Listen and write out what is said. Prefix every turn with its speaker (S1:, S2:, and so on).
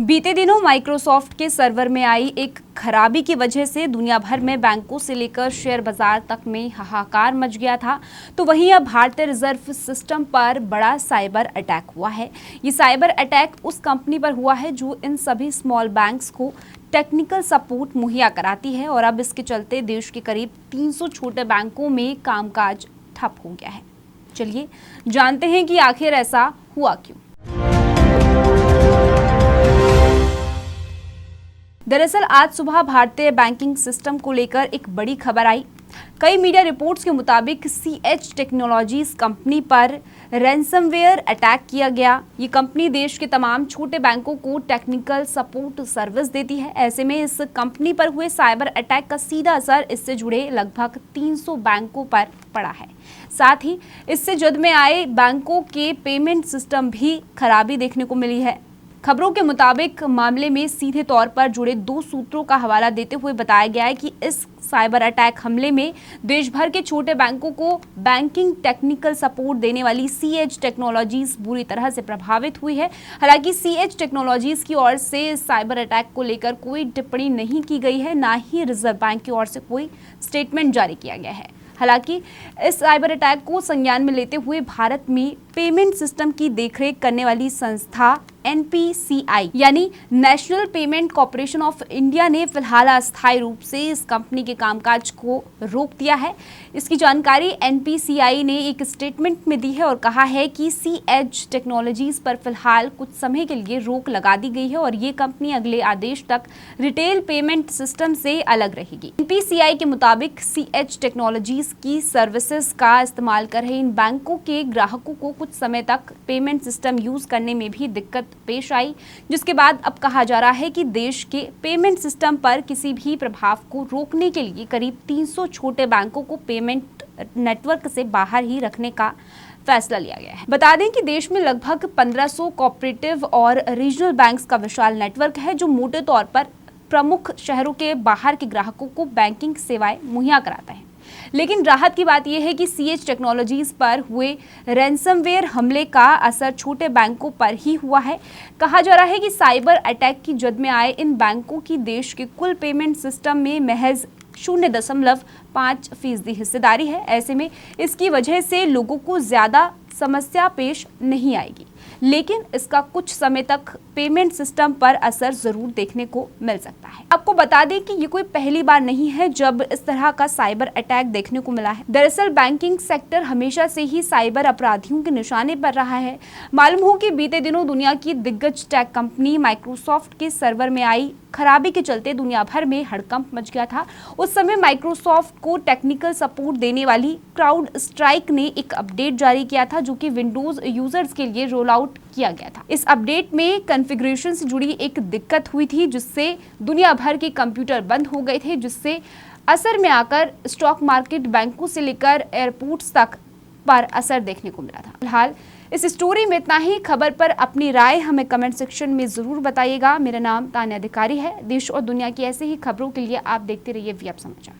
S1: बीते दिनों माइक्रोसॉफ्ट के सर्वर में आई एक खराबी की वजह से दुनिया भर में बैंकों से लेकर शेयर बाजार तक में हाहाकार मच गया था। तो वहीं अब भारतीय रिजर्व सिस्टम पर बड़ा साइबर अटैक हुआ है। ये साइबर अटैक उस कंपनी पर हुआ है जो इन सभी स्मॉल बैंक्स को टेक्निकल सपोर्ट मुहैया कराती है और अब इसके चलते देश के करीब 300 छोटे बैंकों में कामकाज ठप हो गया है। चलिए जानते हैं कि आखिर ऐसा हुआ क्यों। दरअसल आज सुबह भारतीय बैंकिंग सिस्टम को लेकर एक बड़ी खबर आई। कई मीडिया रिपोर्ट्स के मुताबिक सीएच टेक्नोलॉजीज कंपनी पर रैंसमवेयर अटैक किया गया। ये कंपनी देश के तमाम छोटे बैंकों को टेक्निकल सपोर्ट सर्विस देती है। ऐसे में इस कंपनी पर हुए साइबर अटैक का सीधा असर इससे जुड़े लगभग 300 बैंकों पर पड़ा है। साथ ही इससे जद में आए बैंकों के पेमेंट सिस्टम भी खराबी देखने को मिली है। खबरों के मुताबिक मामले में सीधे तौर पर जुड़े 2 सूत्रों का हवाला देते हुए बताया गया है कि इस साइबर अटैक हमले में देश भर के छोटे बैंकों को बैंकिंग टेक्निकल सपोर्ट देने वाली सीएच टेक्नोलॉजीज बुरी तरह से प्रभावित हुई है। हालांकि सीएच टेक्नोलॉजीज की ओर से साइबर अटैक को लेकर कोई टिप्पणी नहीं की गई है, ना ही रिजर्व बैंक की ओर से कोई स्टेटमेंट जारी किया गया है। हालांकि इस साइबर अटैक को संज्ञान में लेते हुए भारत में पेमेंट सिस्टम की देखरेख करने वाली संस्था NPCI यानी national payment corporation of India ने फिलहाल अस्थायी रूप से इस कंपनी के कामकाज को रोक दिया है। इसकी जानकारी NPCI ने एक स्टेटमेंट में दी है और कहा है कि सीएच टेक्नोलॉजीज पर फिलहाल कुछ समय के लिए रोक लगा दी गई है और ये कंपनी अगले आदेश तक रिटेल पेमेंट सिस्टम से अलग रहेगी। NPCI के मुताबिक सीएच टेक्नोलॉजीज की सर्विसेज का इस्तेमाल कर रहे इन बैंकों के ग्राहकों को कुछ समय तक पेमेंट सिस्टम यूज करने में भी दिक्कत पेश आई, जिसके बाद अब कहा जा रहा है कि देश के पेमेंट सिस्टम पर किसी भी प्रभाव को रोकने के लिए करीब 300 छोटे बैंकों को पेमेंट नेटवर्क से बाहर ही रखने का फैसला लिया गया है। बता दें कि देश में लगभग 1500 कोऑपरेटिव और रीजनल बैंक्स का विशाल नेटवर्क है जो मोटे तौर पर प्रमुख शहरों के बाहर के ग्राहकों को बैंकिंग सेवाएं मुहैया कराता है। लेकिन राहत की बात यह है कि सीएच टेक्नोलॉजीज पर हुए रैंसमवेयर हमले का असर छोटे बैंकों पर ही हुआ है। कहा जा रहा है कि साइबर अटैक की जद में आए इन बैंकों की देश के कुल पेमेंट सिस्टम में महज 0.5% हिस्सेदारी है। ऐसे में इसकी वजह से लोगों को ज्यादा समस्या पेश नहीं आएगी, लेकिन इसका कुछ समय तक पेमेंट सिस्टम पर असर जरूर देखने को मिल सकता है। आपको बता दें कि ये कोई पहली बार नहीं है जब इस तरह का साइबर अटैक देखने को मिला है। दरअसल बैंकिंग सेक्टर हमेशा से ही साइबर अपराधियों के निशाने पर रहा है। मालूम हो कि बीते दिनों दुनिया की दिग्गज टेक कंपनी माइक्रोसॉफ्ट के सर्वर में आई खराबी के चलते दुनिया भर में हड़कंप मच गया था। उस समय माइक्रोसॉफ्ट को टेक्निकल सपोर्ट देने वाली क्राउड स्ट्राइक ने एक अपडेट जारी किया था जो कि विंडोज यूजर्स के लिए रोल आउट किया गया था। इस अपडेट में कॉन्फ़िगरेशन से जुड़ी एक दिक्कत हुई थी जिससे दुनिया भर के कंप्यूटर बंद हो गए थे, जिससे असर में आकर स्टॉक मार्केट, बैंकों से लेकर एयरपोर्ट्स तक पर असर देखने को मिला था। फिलहाल इस स्टोरी में इतना ही। खबर पर अपनी राय हमें कमेंट सेक्शन में जरूर बताइएगा। मेरा नाम तान्या अधिकारी है। देश और दुनिया की ऐसे ही खबरों के लिए आप देखते रहिए वी अब समाचार।